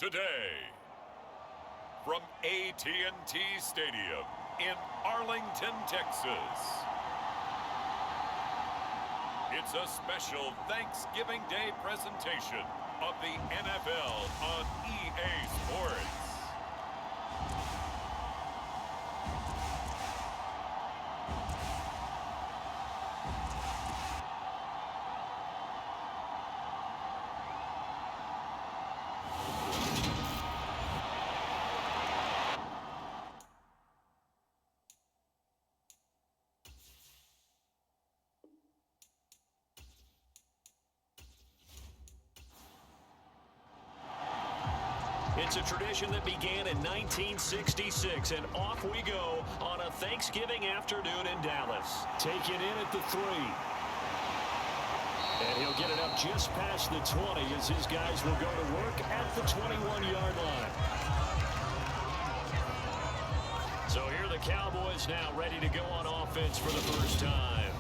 today. From AT&T Stadium in Arlington, Texas. It's a special Thanksgiving Day presentation of the NFL on EA Sports. It's a tradition that began in 1966, and off we go on a Thanksgiving afternoon in Dallas. Taken in at the 3. And he'll get it up just past the 20 as his guys will go to work at the 21-yard line. So here are the Cowboys now ready to go on offense for the first time.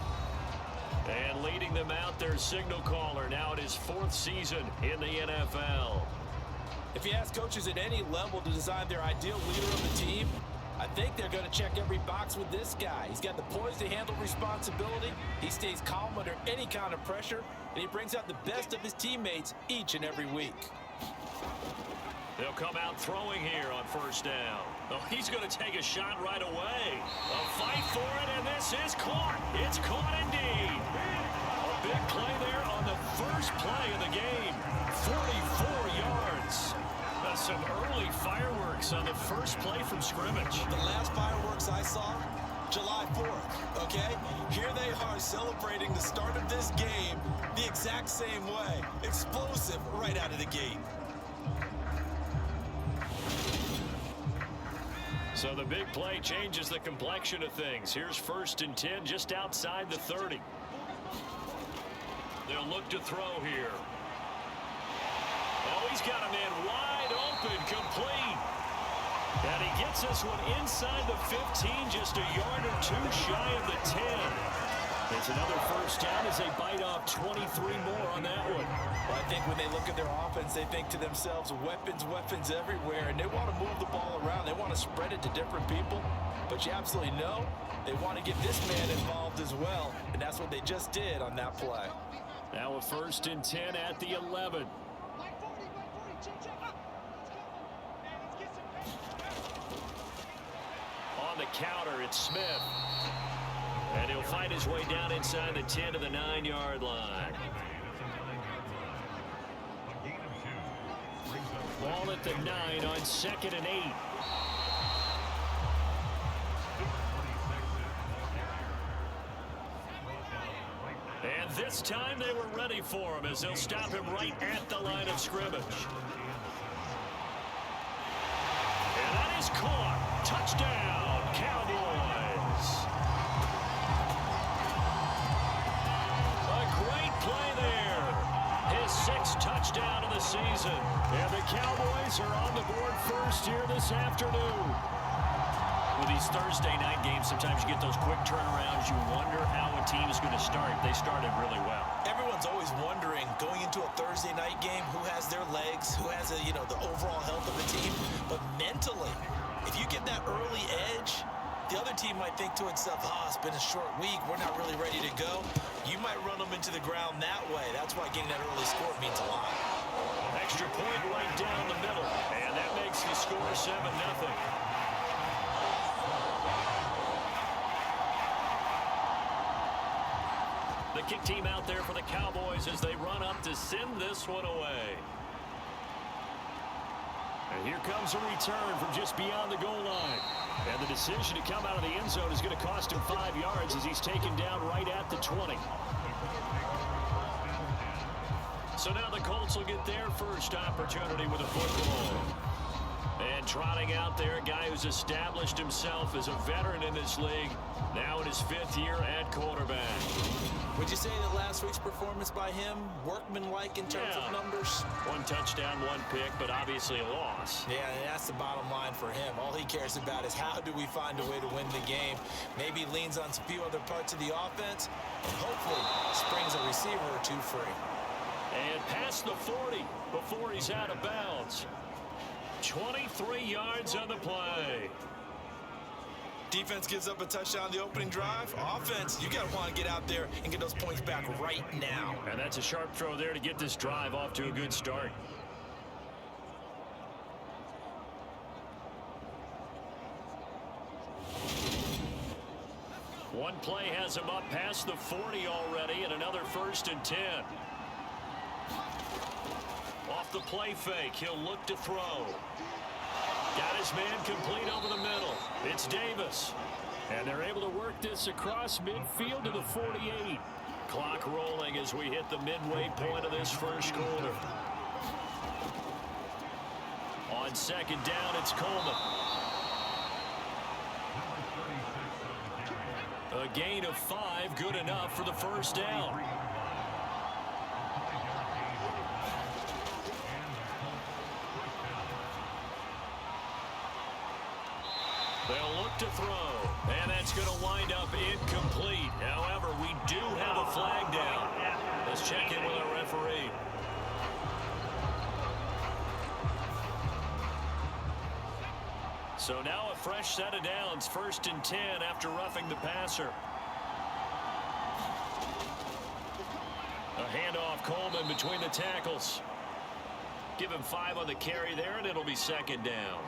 And leading them out, their signal caller now in his 4th season in the NFL. If you ask coaches at any level to design their ideal leader of the team, I think they're going to check every box with this guy. He's got the poise to handle responsibility. He stays calm under any kind of pressure, and he brings out the best of his teammates each and every week. They'll come out throwing here on first down. Oh, he's going to take a shot right away. A fight for it, and this is caught. It's caught indeed. A big play there on the first play of the game. 44 yards. Some early fireworks on the first play from scrimmage. The last fireworks I saw, July 4th, okay? Here they are celebrating the start of this game the exact same way. Explosive right out of the gate. So the big play changes the complexion of things. Here's 1st and 10 just outside the 30. They'll look to throw here. Oh, he's got a man wide open, complete. And he gets this one inside the 15, just a yard or 2 shy of the 10. It's another first down as they bite off 23 more on that one. Well, I think when they look at their offense, they think to themselves, weapons, weapons everywhere, and they want to move the ball around. They want to spread it to different people. But you absolutely know they want to get this man involved as well, and that's what they just did on that play. Now a 1st and 10 at the 11. On the counter, it's Smith. And he'll find his way down inside the 10 to the 9-yard line. Ball at the 9 on 2nd and 8. And this time they were ready for him as they'll stop him right at the line of scrimmage. And that is caught. Touchdown, Cowboys. A great play there. His 6th touchdown of the season. And the Cowboys are on the board first here this afternoon. With these Thursday night games, sometimes you get those quick turnarounds. You wonder how a team is going to start. They started really well. Everyone's always wondering, going into a Thursday night game, who has their legs, who has the overall health of the team. But mentally, if you get that early edge, the other team might think to itself, it's been a short week. We're not really ready to go. You might run them into the ground that way. That's why getting that early score means a lot. Extra point right down the middle. And that makes the score 7-0. The kick team out there for the Cowboys as they run up to send this one away. And here comes a return from just beyond the goal line. And the decision to come out of the end zone is going to cost him 5 yards as he's taken down right at the 20. So now the Colts will get their first opportunity with a football. And trotting out there, a guy who's established himself as a veteran in this league, now in his 5th year at quarterback. Would you say that last week's performance by him, workmanlike in terms of numbers? 1 touchdown, 1 pick, but obviously a loss. Yeah, that's the bottom line for him. All he cares about is how do we find a way to win the game. Maybe leans on a few other parts of the offense, and hopefully springs a receiver or 2 free. And past the 40 before he's out of bounds. 23 yards on the play. Defense gives up a touchdown on the opening drive. Offense, you got to want to get out there and get those points back right now. And that's a sharp throw there to get this drive off to a good start. One play has him up past the 40 already, and another 1st and 10. Off the play fake, he'll look to throw. Got his man complete over the middle. It's Davis. And they're able to work this across midfield to the 48. Clock rolling as we hit the midway point of this first quarter. On 2nd down, it's Coleman. A gain of 5, good enough for the 1st down. They'll look to throw, and that's going to wind up incomplete. However, we do have a flag down. Let's check in with our referee. So now a fresh set of downs, 1st and 10 after roughing the passer. A handoff, Coleman between the tackles. Give him 5 on the carry there, and it'll be 2nd down.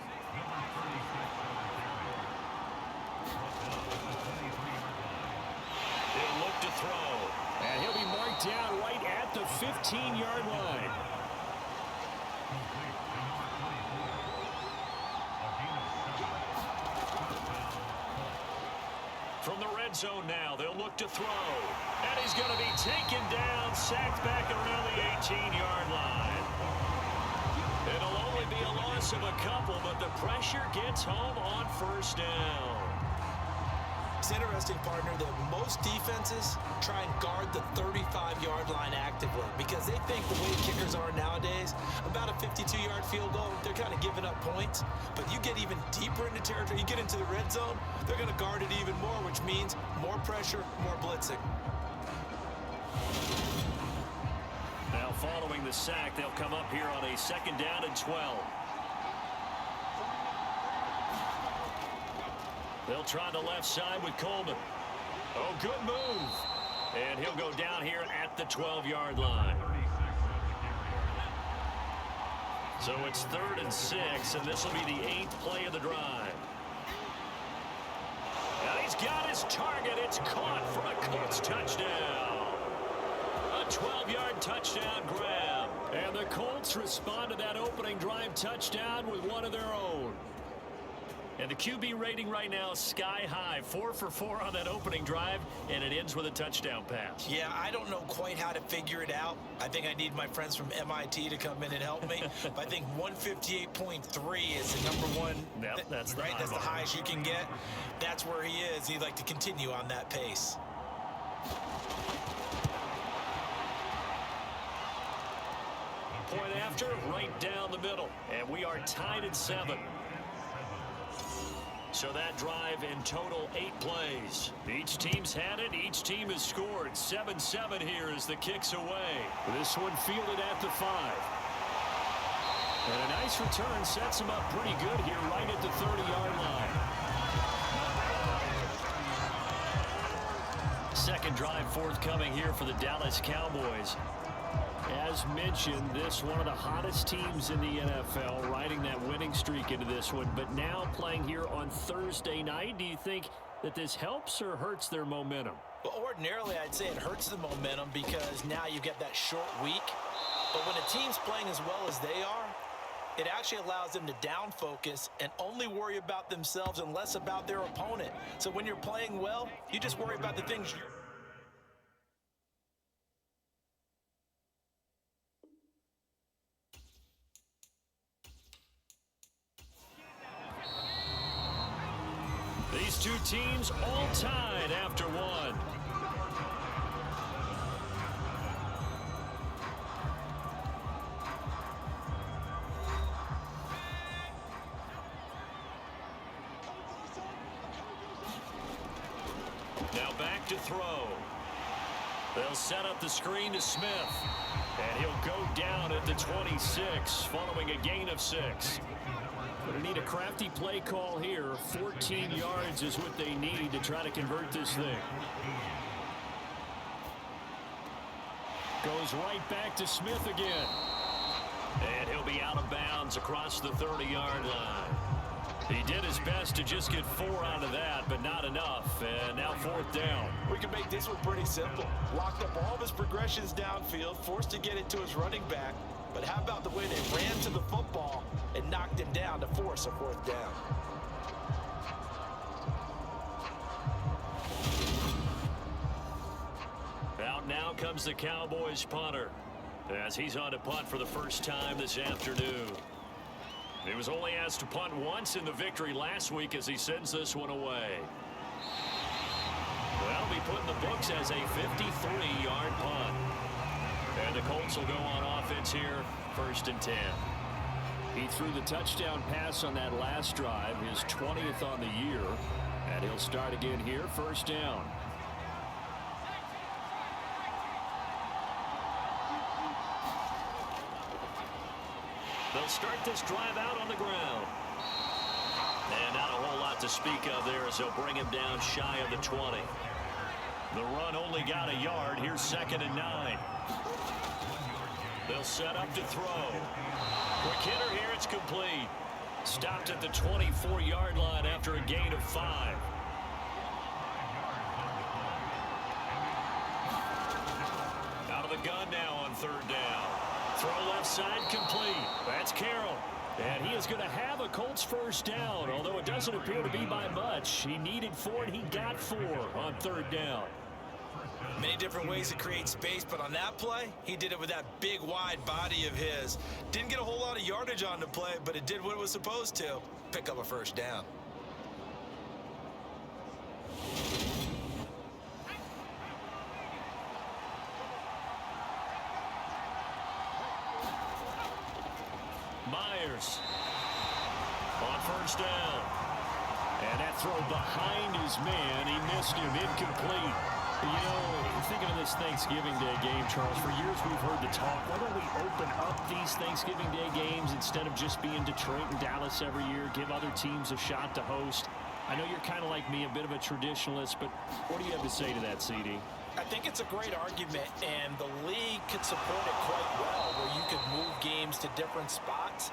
He'll look to throw, and he'll be marked down right at the 15-yard line. From the red zone now, they'll look to throw. And he's going to be taken down, sacked back around the 18-yard line. It'll only be a loss of a couple, but the pressure gets home on 1st down. It's interesting, partner, that most defenses try and guard the 35-yard line actively because they think the way kickers are nowadays, about a 52-yard field goal, they're kind of giving up points. But you get even deeper into territory, you get into the red zone, they're going to guard it even more, which means more pressure, more blitzing. Now following the sack, they'll come up here on a 2nd down and 12. They'll try the left side with Coleman. Oh, good move. And he'll go down here at the 12-yard line. So it's 3rd and 6, and this will be the 8th play of the drive. And he's got his target. It's caught for a Colts touchdown. A 12-yard touchdown grab. And the Colts respond to that opening drive touchdown with one of their own. And the QB rating right now is sky high. 4 for 4 on that opening drive, and it ends with a touchdown pass. Yeah, I don't know quite how to figure it out. I think I need my friends from MIT to come in and help me. But I think 158.3 is the number one. Yep, that's the right. That's the bar. highest you can get. That's where he is. He'd like to continue on that pace. Point after, right down the middle. And we are tied at 7. So that drive in total 8 plays. Each team's had it. Each team has scored. 7-7 here as the kick's away. This one fielded at the 5. And a nice return sets him up pretty good here right at the 30-yard line. Second drive forthcoming here for the Dallas Cowboys. As mentioned, this one of the hottest teams in the NFL, riding that winning streak into this one, but now playing here on Thursday night. Do you think that this helps or hurts their momentum? Well, ordinarily, I'd say it hurts the momentum because now you get that short week. But when a team's playing as well as they are, it actually allows them to down focus and only worry about themselves and less about their opponent. So when you're playing well, you just worry about the things you're... These two teams all tied after one. Now back to throw. They'll set up the screen to Smith. And he'll go down at the 26 following a gain of 6. Going to need a crafty play call here. 14 yards is what they need to try to convert this thing. Goes right back to Smith again. And he'll be out of bounds across the 30-yard line. He did his best to just get 4 out of that, but not enough. And now 4th down. We can make this one pretty simple. Locked up all of his progressions downfield, forced to get it to his running back. But how about the way they ran to the football and knocked him down to force a 4th down? Out now comes the Cowboys punter as he's on to punt for the first time this afternoon. He was only asked to punt once in the victory last week as he sends this one away. That'll be put in the books as a 53-yard punt. And the Colts will go on offense here, 1st and 10. He threw the touchdown pass on that last drive, his 20th on the year. And he'll start again here, 1st down. They'll start this drive out on the ground. And not a whole lot to speak of there as they'll bring him down shy of the 20. The run only got a yard. Here's 2nd and 9. They'll set up to throw. Quick hitter here. It's complete. Stopped at the 24-yard line after a gain of 5. Out of the gun now on 3rd down. Throw left side complete. That's Carroll. And he is going to have a Colts 1st down, although it doesn't appear to be by much. He needed 4, and he got 4 on 3rd down. Many different ways to create space, but on that play, he did it with that big, wide body of his. Didn't get a whole lot of yardage on the play, but it did what it was supposed to. Pick up a 1st down. Myers on 1st down. And that throw behind his man. He missed him. Incomplete. You know, thinking of this Thanksgiving Day game, Charles, for years we've heard the talk, why don't we open up these Thanksgiving Day games instead of just being Detroit and Dallas every year, give other teams a shot to host? I know you're kind of like me, a bit of a traditionalist, but what do you have to say to that, CD? I think it's a great argument, and the league could support it quite well, where you could move games to different spots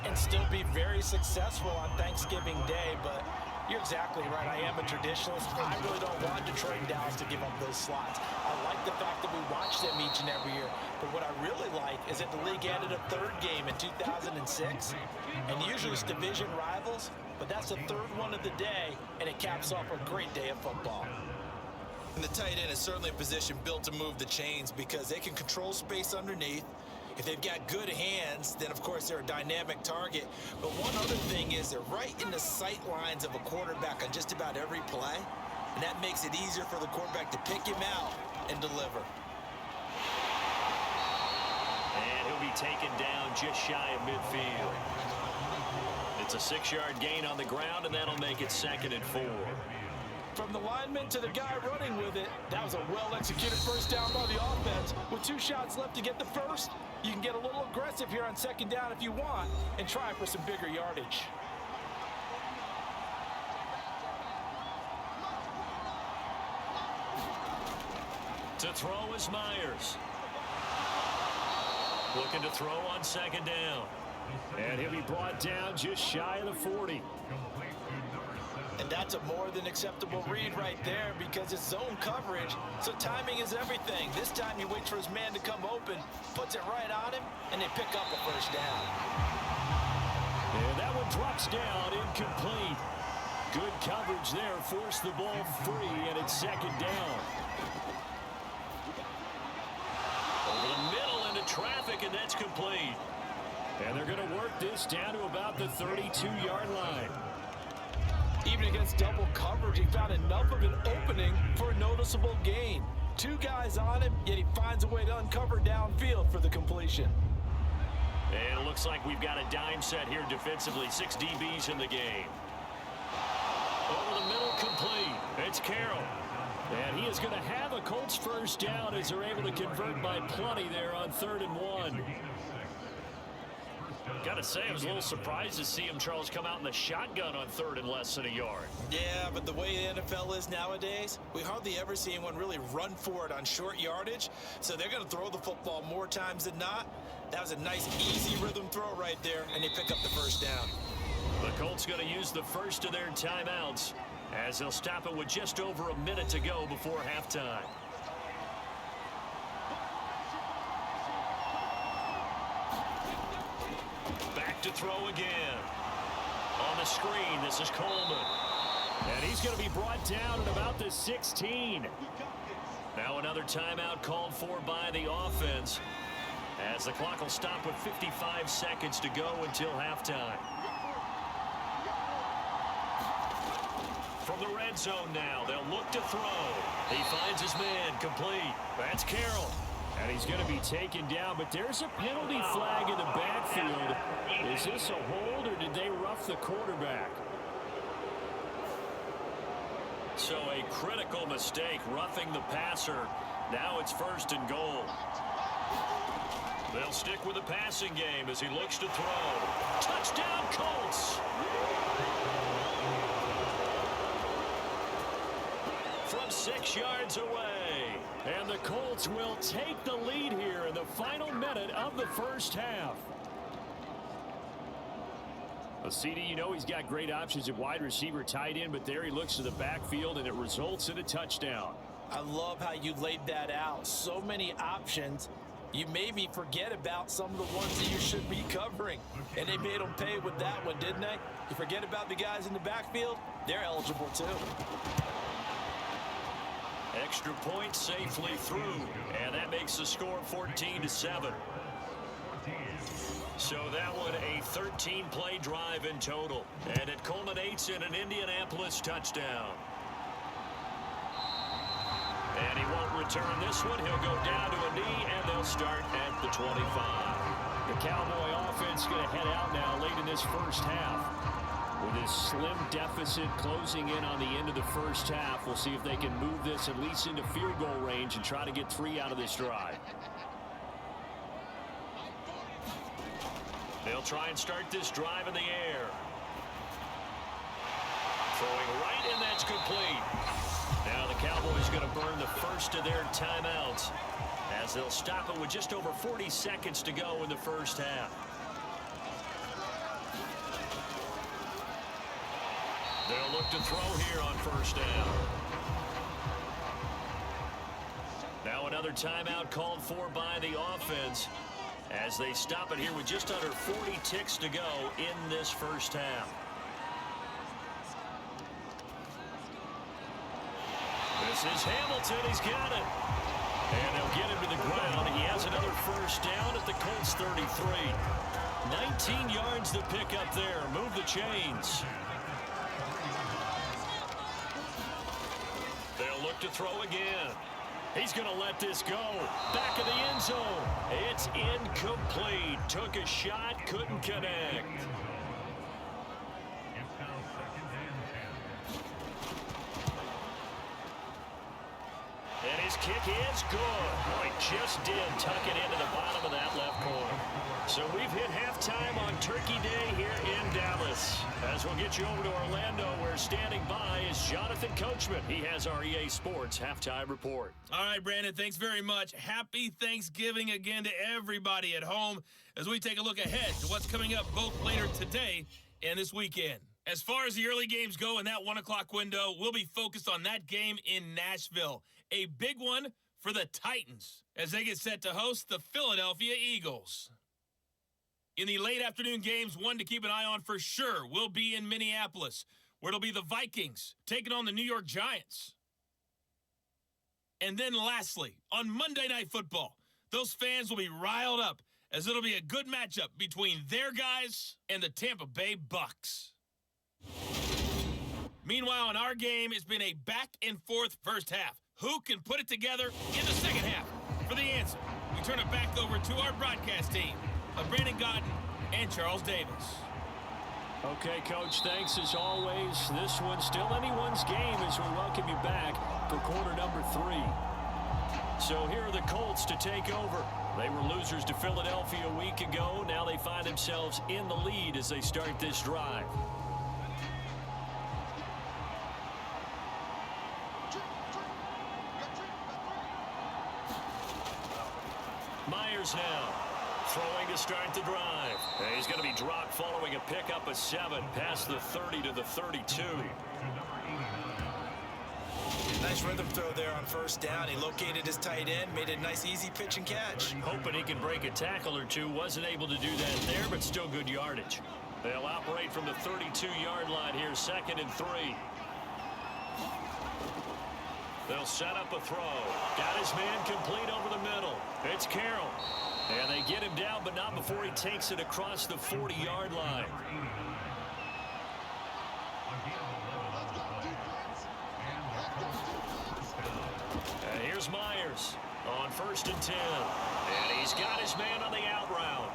and still be very successful on Thanksgiving Day. But you're exactly right. I am a traditionalist. I really don't want Detroit and Dallas to give up those slots. I like the fact that we watch them each and every year. But what I really like is that the league added a 3rd game in 2006. And usually it's division rivals, but that's the 3rd one of the day, and it caps off a great day of football. And the tight end is certainly a position built to move the chains because they can control space underneath. If they've got good hands, then of course they're a dynamic target. But one other thing is they're right in the sight lines of a quarterback on just about every play. And that makes it easier for the quarterback to pick him out and deliver. And he'll be taken down just shy of midfield. It's a 6-yard gain on the ground, and that'll make it 2nd and 4. From the lineman to the guy running with it, that was a well-executed 1st down by the offense. With 2 shots left to get the 1st, you can get a little aggressive here on 2nd down if you want and try for some bigger yardage. To throw is Myers. Looking to throw on 2nd down. And he'll be brought down just shy of the 40. And that's a more than acceptable read right there because it's zone coverage, so timing is everything. This time he waits for his man to come open, puts it right on him, and they pick up a 1st down. And that one drops down, incomplete. Good coverage there, forced the ball free, and it's 2nd down. Over the middle into traffic, and that's complete. And they're going to work this down to about the 32-yard line. Even against double coverage, he found enough of an opening for a noticeable gain. 2 guys on him, yet he finds a way to uncover downfield for the completion. And it looks like we've got a dime set here defensively. 6 DBs in the game. Over the middle, complete. It's Carroll. And he is going to have a Colts 1st down as they're able to convert by plenty there on 3rd and 1. Gotta say, I was a little surprised to see him, Charles, come out in the shotgun on 3rd and less than a yard. Yeah, but the way the NFL is nowadays, we hardly ever see anyone really run for it on short yardage. So they're going to throw the football more times than not. That was a nice, easy rhythm throw right there, and they pick up the first down. The Colts going to use the first of their timeouts as they'll stop it with just over a minute to go before halftime. Back to throw again. On the screen, this is Coleman. And he's going to be brought down at about the 16. Now another timeout called for by the offense, as the clock will stop with 55 seconds to go until halftime. From the red zone now, they'll look to throw. He finds his man, complete. That's Carroll. And he's going to be taken down, but there's a penalty flag in the backfield. Is this a hold, or did they rough the quarterback? So a critical mistake, roughing the passer. Now it's 1st and goal. They'll stick with the passing game as he looks to throw. Touchdown, Colts! From 6 yards away. And the Colts will take the lead here in the final minute of the first half. A CD, you know he's got great options at wide receiver, tight end, but there he looks to the backfield, and it results in a touchdown. I love how you laid that out. So many options. You made me forget about some of the ones that you should be covering. And they made them pay with that one, didn't they? You forget about the guys in the backfield? They're eligible too. Extra point safely through, and that makes the score 14-7. So that one a 13-play drive in total, and it culminates in an Indianapolis touchdown. And he won't return this one. He'll go down to a knee, and they'll start at the 25. The Cowboy offense going to head out now late in this first half. With this slim deficit closing in on the end of the first half, we'll see if they can move this at least into field goal range and try to get 3 out of this drive. They'll try and start this drive in the air. Throwing right, and that's complete. Now the Cowboys going to burn the first of their timeouts as they'll stop it with just over 40 seconds to go in the first half. They'll look to throw here on 1st down. Now another timeout called for by the offense as they stop it here with just under 40 ticks to go in this first half. This is Hamilton. He's got it. And they'll get him to the ground. He has another first down at the Colts 33. 19 yards to pick up there. Move the chains. They'll look to throw again. He's going to let this go. Back of the end zone. It's incomplete. Took a shot, couldn't connect. And his kick is good. Oh, he just did tuck it into the bottom of that left corner. So we've hit halftime on Turkey Day here in Dallas. As we'll get you over to Orlando, where standing by is Jonathan Coachman. He has our EA Sports halftime report. All right, Brandon, thanks very much. Happy Thanksgiving again to everybody at home as we take a look ahead to what's coming up both later today and this weekend. As far as the early games go in that 1 o'clock window, we'll be focused on that game in Nashville. A big one for the Titans as they get set to host the Philadelphia Eagles. In the late afternoon games, one to keep an eye on for sure will be in Minneapolis, where it'll be the Vikings taking on the New York Giants. And then lastly, on Monday Night Football, those fans will be riled up as it'll be a good matchup between their guys and the Tampa Bay Bucks. Meanwhile, in our game, it's been a back-and-forth first half. Who can put it together in the second half? For the answer, we turn it back over to our broadcast team of Brandon Godden and Charles Davis. Okay, Coach, thanks as always. This one's still anyone's game as we welcome you back for quarter number 3. So here are the Colts to take over. They were losers to Philadelphia a week ago. Now they find themselves in the lead as they start this drive. Myers now throwing to start the drive. And he's going to be dropped following a pickup of 7 past the 30 to the 32. Nice rhythm throw there on first down. He located his tight end, made a nice easy pitch and catch. Hoping he can break a tackle or two. Wasn't able to do that there, but still good yardage. They'll operate from the 32-yard line here, 2nd and 3. They'll set up a throw. Got his man complete over the middle. It's Carroll. And they get him down, but not before he takes it across the 40-yard line. And here's Myers on 1st and 10. And he's got his man on the out route.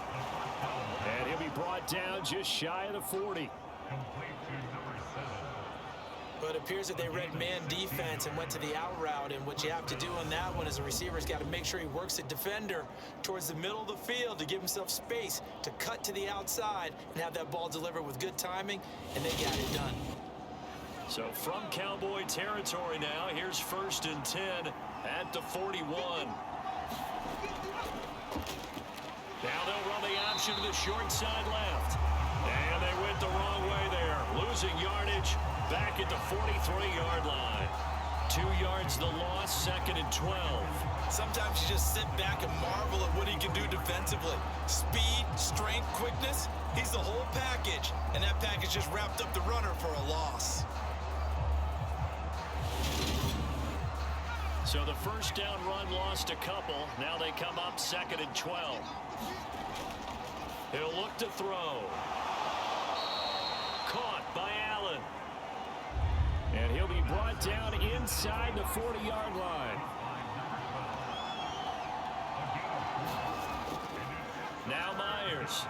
And he'll be brought down just shy of the 40. But it appears that they read man defense and went to the out route, and what you have to do on that one is a receiver's got to make sure he works the defender towards the middle of the field to give himself space to cut to the outside and have that ball delivered with good timing, and they got it done. So from Cowboy territory now, here's 1st and 10 at the 41. Now they'll run the option to the short side left. And they went the wrong way there. Losing yardage back at the 43-yard line. 2 yards the loss, 2nd and 12. Sometimes you just sit back and marvel at what he can do defensively. Speed, strength, quickness, he's the whole package. And that package just wrapped up the runner for a loss. So the first down run lost a couple. Now they come up 2nd and 12. He'll look to throw. Caught by Allen. And he'll be brought down inside the 40-yard line. Now Myers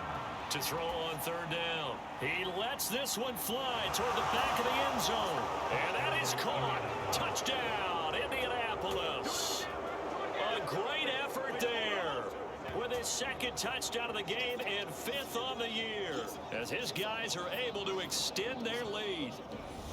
to throw on 3rd down. He lets this one fly toward the back of the end zone. And that is caught. Touchdown, Indianapolis. A great effort there with his 2nd touchdown of the game and 5th on the year as his guys are able to extend their lead.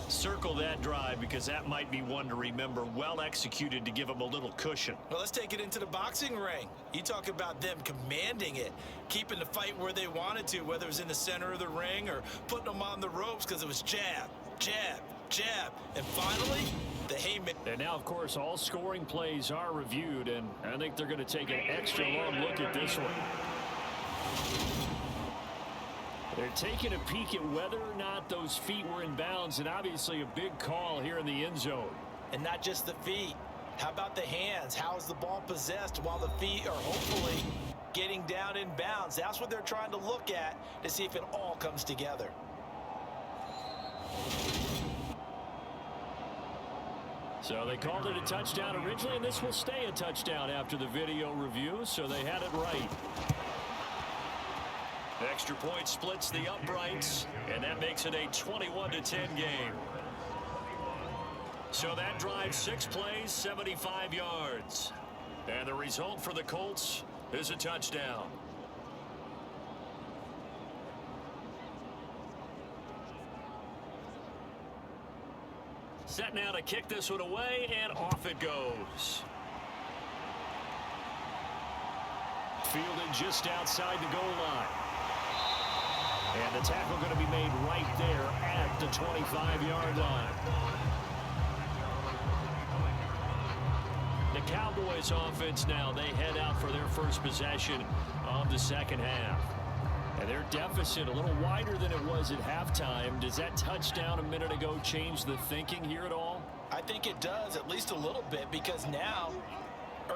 Circle that drive because that might be one to remember. Well executed to give them a little cushion. Well, let's take it into the boxing ring. You talk about them commanding it, keeping the fight where they wanted to, whether it was in the center of the ring or putting them on the ropes because it was jab, jab, jab. And finally, the haymaker. And now, of course, all scoring plays are reviewed, and I think they're going to take an extra long look at this one. They're taking a peek at whether or not those feet were in bounds, and obviously a big call here in the end zone. And not just the feet. How about the hands? How is the ball possessed while the feet are hopefully getting down in bounds? That's what they're trying to look at to see if it all comes together. So they called it a touchdown originally, and this will stay a touchdown after the video review, so they had it right. Extra point splits the uprights, and that makes it a 21-10 game. So that drive, 6 plays, 75 yards. And the result for the Colts is a touchdown. Set now to kick this one away, and off it goes. Fielded just outside the goal line. And the tackle going to be made right there at the 25-yard line. The Cowboys offense now, they head out for their first possession of the second half. And their deficit a little wider than it was at halftime. Does that touchdown a minute ago change the thinking here at all? I think it does, at least a little bit, because now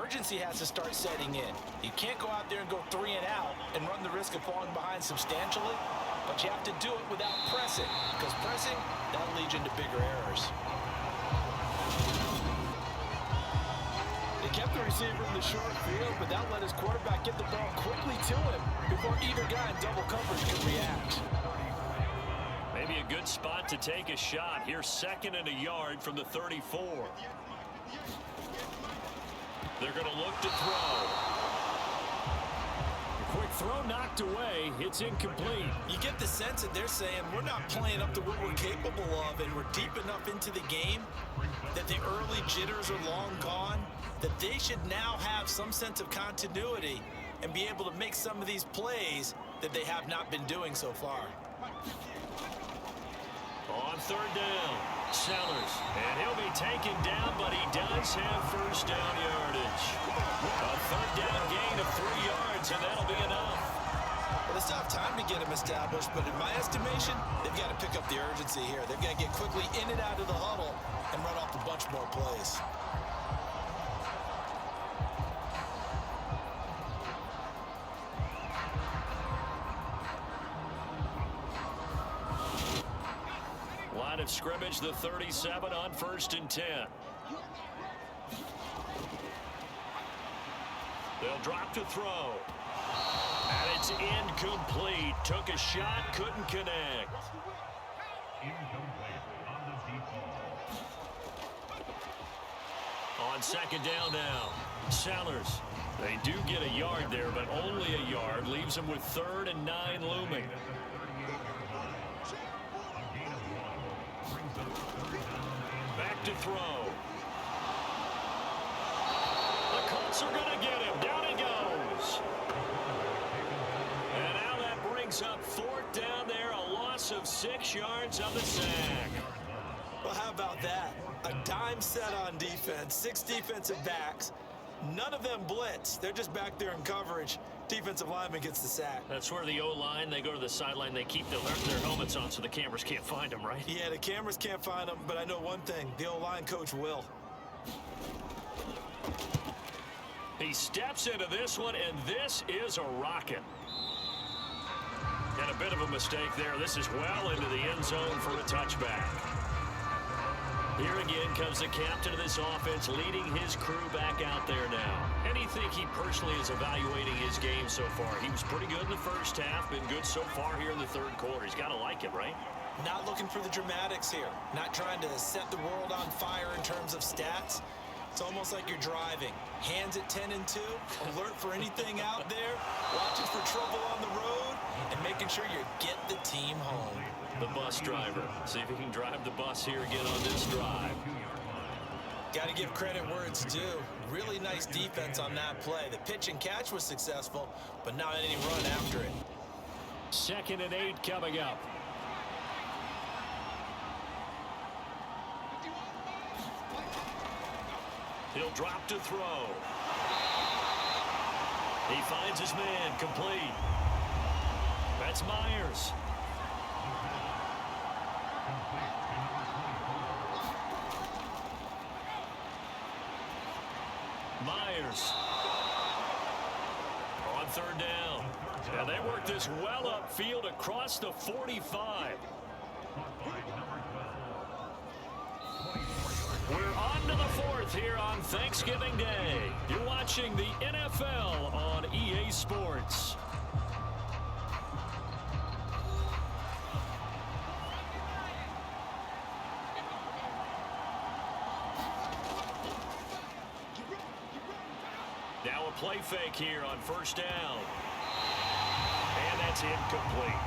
urgency has to start setting in. You can't go out there and go 3 and out and run the risk of falling behind substantially, but you have to do it without pressing, because pressing, that leads into bigger errors. They kept the receiver in the short field, but that let his quarterback get the ball quickly to him before either guy in double coverage could react. Maybe a good spot to take a shot. Here's 2nd and a yard from the 34. They're going to look to throw. throw knocked away. It's incomplete. You get the sense that they're saying we're not playing up to what we're capable of, and we're deep enough into the game that the early jitters are long gone, that they should now have some sense of continuity and be able to make some of these plays that they have not been doing so far. On third down, Sellers. And he'll be taken down, but he does have first down yardage. A third down gain of 3 yards, and that'll be enough. Well, they still have time to get him established, but in my estimation, they've got to pick up the urgency here. They've got to get quickly in and out of the huddle and run off a bunch more plays. Line of scrimmage, the 37 on 1st and 10. They'll drop to throw. And it's incomplete. Took a shot, couldn't connect. On 2nd down now, Sellers. They do get a yard there, but only a yard. Leaves them with 3rd and 9 looming. Back to throw. The Colts are going to get him. Down he goes. And now that brings up 4th down there. A loss of 6 yards on the sack. Well, how about that? A dime set on defense, 6 defensive backs. None of them blitz. They're just back there in coverage. Defensive lineman gets the sack. That's where the O-line, they go to the sideline, they keep their helmets on so the cameras can't find them, right? Yeah, the cameras can't find them, but I know one thing. The O-line coach will. He steps into this one, and this is a rocket. And a bit of a mistake there. This is well into the end zone for a touchback. Here again comes the captain of this offense, leading his crew back out there now. And you think he personally is evaluating his game so far? He was pretty good in the first half, been good so far here in the 3rd quarter. He's got to like it, right? Not looking for the dramatics here. Not trying to set the world on fire in terms of stats. It's almost like you're driving. Hands at 10 and 2, alert for anything out there, watching for trouble on the road, and making sure you get the team home. The bus driver. See if he can drive the bus here again on this drive. Got to give credit where it's due. Really nice defense on that play. The pitch and catch was successful, but not any run after it. 2nd and 8 coming up. He'll drop to throw. He finds his man, complete. That's Myers. Myers on 3rd down. And they work this well upfield across the 45. We're on to the 4th here on Thanksgiving Day. You're watching the NFL on EA Sports. Now a play fake here on 1st down. And that's incomplete.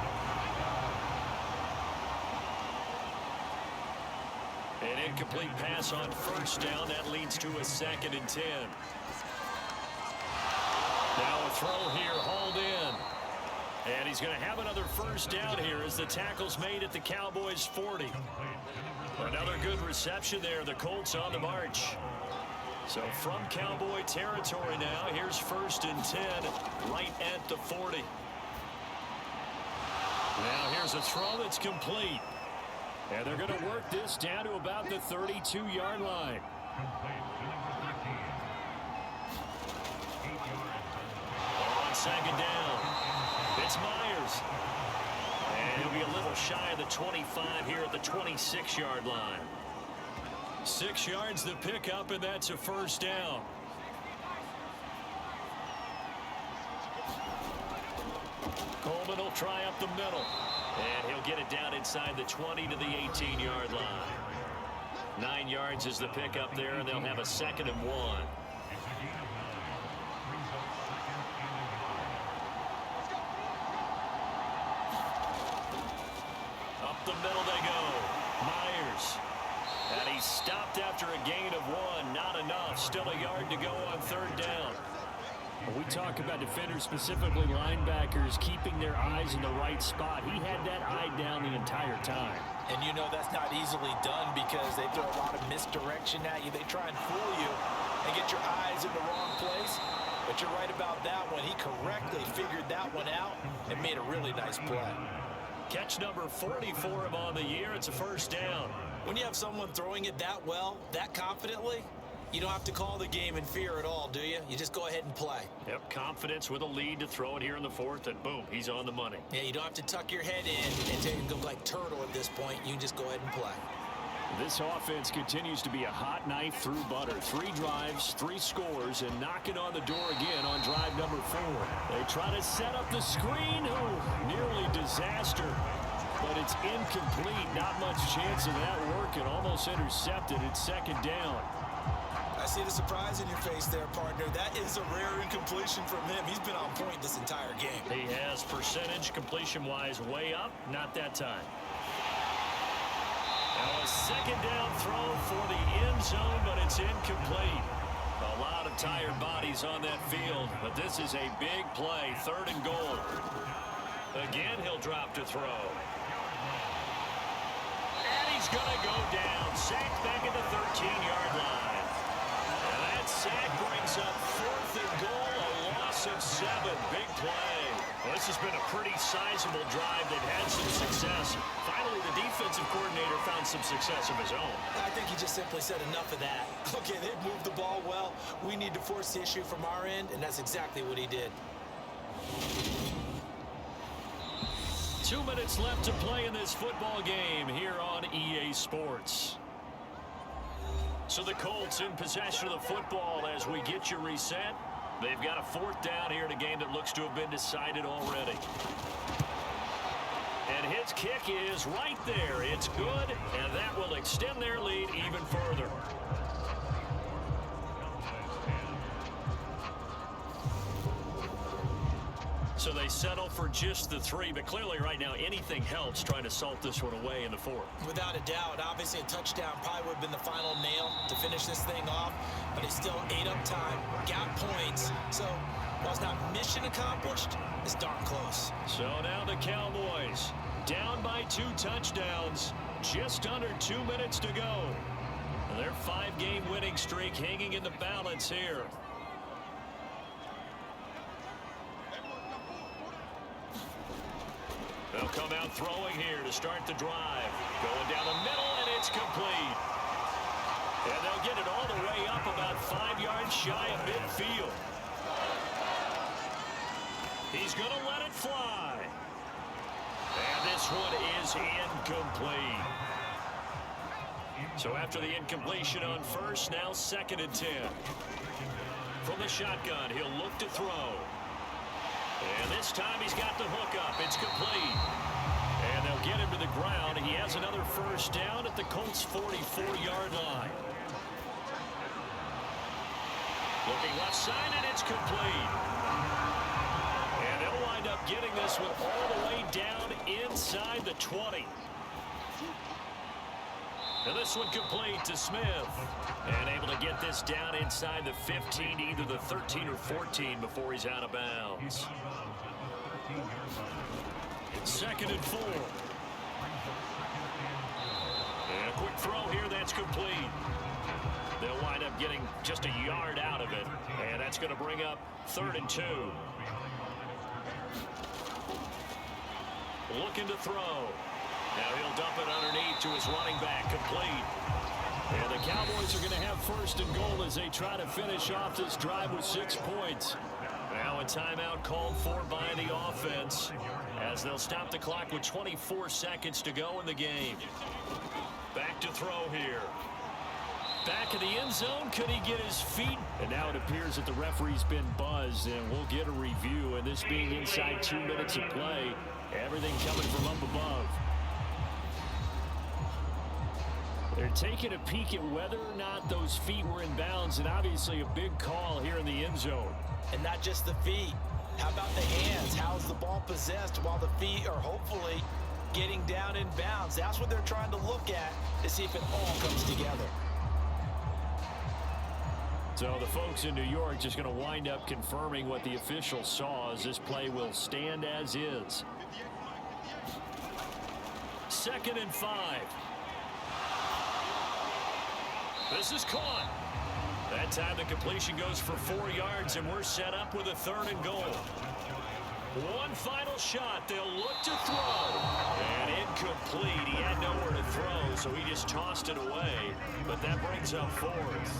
An incomplete pass on 1st down. That leads to a 2nd and 10. Now a throw here, hauled in. And he's going to have another 1st down here as the tackle's made at the Cowboys 40. Another good reception there. The Colts on the march. So from Cowboy territory now, here's 1st and 10, right at the 40. Now here's a throw that's complete. And they're going to work this down to about the 32-yard line. On 2nd down, it's Myers. And he'll be a little shy of the 25 here at the 26-yard line. 6 yards the pickup, and that's a 1st down. Coleman will try up the middle. And he'll get it down inside the 20 to the 18-yard line. 9 yards is the pickup there, and they'll have a 2nd and 1. He stopped after a gain of 1. Not enough. Still a yard to go on 3rd down. We talk about defenders, specifically linebackers, keeping their eyes in the right spot. He had that eye down the entire time. And you know that's not easily done because they throw a lot of misdirection at you. They try and fool you and get your eyes in the wrong place. But you're right about that one. He correctly figured that one out and made a really nice play. Catch number 40 for him on the year. It's a 1st down. When you have someone throwing it that well, that confidently, you don't have to call the game in fear at all, do you? You just go ahead and play. Yep, confidence with a lead to throw it here in the 4th, and boom, he's on the money. Yeah, you don't have to tuck your head in and take and go like turtle at this point. You can just go ahead and play. This offense continues to be a hot knife through butter. 3 drives, 3 scores, and knocking on the door again on drive number 4. They try to set up the screen. Oh, nearly disaster. But it's incomplete. Not much chance of that working. Almost intercepted. It's 2nd down. I see the surprise in your face there, partner. That is a rare incompletion from him. He's been on point this entire game. He has percentage completion-wise way up. Not that time. Now a 2nd down throw for the end zone, but it's incomplete. A lot of tired bodies on that field, but this is a big play. 3rd and goal. Again, he'll drop to throw. And he's going to go down. Sacked back at the 13-yard line. And that sack brings up 4th and goal, a loss of 7. Big play. Well, this has been a pretty sizable drive. They've had some success. Finally, the defensive coordinator found some success of his own. I think he just simply said enough of that. Okay, they've moved the ball well. We need to force the issue from our end, and that's exactly what he did. 2 minutes left to play in this football game here on EA Sports. So the Colts in possession of the football as we get you reset. They've got a 4th down here in a game that looks to have been decided already. And his kick is right there. It's good, and that will extend their lead even further. So they settle for just the 3, but clearly right now anything helps trying to salt this one away in the 4th. Without a doubt, obviously a touchdown probably would have been the final nail to finish this thing off, but he still ate up time, got points, so while it's not mission accomplished, it's darn close. So now the Cowboys down by 2 touchdowns, just under 2 minutes to go. And their 5-game winning streak hanging in the balance here. They'll come out throwing here to start the drive. Going down the middle, and it's complete. And they'll get it all the way up about 5 yards shy of midfield. He's going to let it fly. And this one is incomplete. So after the incompletion on 1st, now 2nd and 10. From the shotgun, he'll look to throw. And this time he's got the hook up. It's complete. And they'll get him to the ground. He has another 1st down at the Colts' 44-yard line. Looking left side, and it's complete. And they'll wind up getting this one all the way down inside the 20. And this one complete to Smith. And able to get this down inside the 15, either the 13 or 14 before he's out of bounds. 2nd and 4. And a quick throw here, that's complete. They'll wind up getting just a yard out of it. And that's going to bring up 3rd and 2. Looking to throw. Now he'll dump it underneath to his running back, complete. And the Cowboys are going to have 1st and goal as they try to finish off this drive with 6 points. Now a timeout called for by the offense as they'll stop the clock with 24 seconds to go in the game. Back to throw here. Back in the end zone, could he get his feet? And now it appears that the referee's been buzzed, and we'll get a review. And this being inside 2 minutes of play, everything coming from up above. They're taking a peek at whether or not those feet were in bounds, and obviously a big call here in the end zone. And not just the feet. How about the hands? How's the ball possessed while the feet are hopefully getting down in bounds. That's what they're trying to look at to see if it all comes together. So the folks in New York just going to wind up confirming what the official saw, as this play will stand as is. 2nd and 5. This is caught. That time the completion goes for 4 yards, and we're set up with a 3rd and goal. One final shot. They'll look to throw. And incomplete. He had nowhere to throw, so he just tossed it away. But that brings up 4th.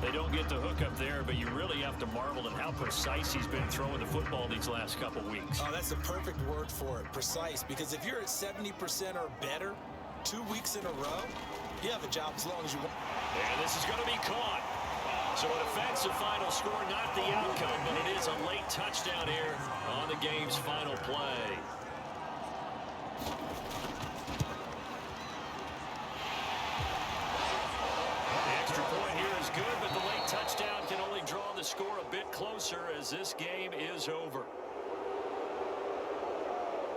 They don't get the hook up there, but you really have to marvel at how precise he's been throwing the football these last couple weeks. Oh, that's the perfect word for it, precise. Because if you're at 70% or better 2 weeks in a row, you have a job as long as you want. And this is going to be caught. So an offensive final score, not the outcome, but it is a late touchdown here on the game's final play. The extra point here is good, but the late touchdown can only draw the score a bit closer as this game is over.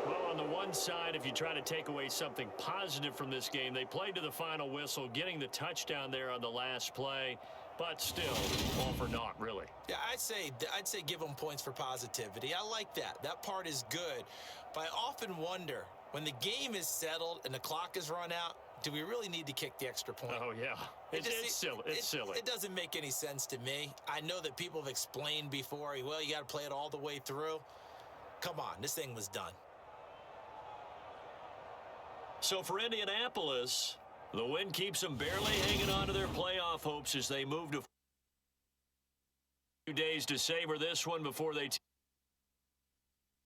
Well, on the one side, if you try to take away something positive from this game, they played to the final whistle, getting the touchdown there on the last play. But still, all for naught, really. Yeah, I'd say give them points for positivity. I like that. That part is good. But I often wonder, when the game is settled and the clock is run out, do we really need to kick the extra point? Oh, yeah. It's silly. It's silly. It doesn't make any sense to me. I know that people have explained before, well, you got to play it all the way through. Come on, this thing was done. So for Indianapolis, the win keeps them barely hanging on to their playoff hopes as they move to 2 days to savor this one before they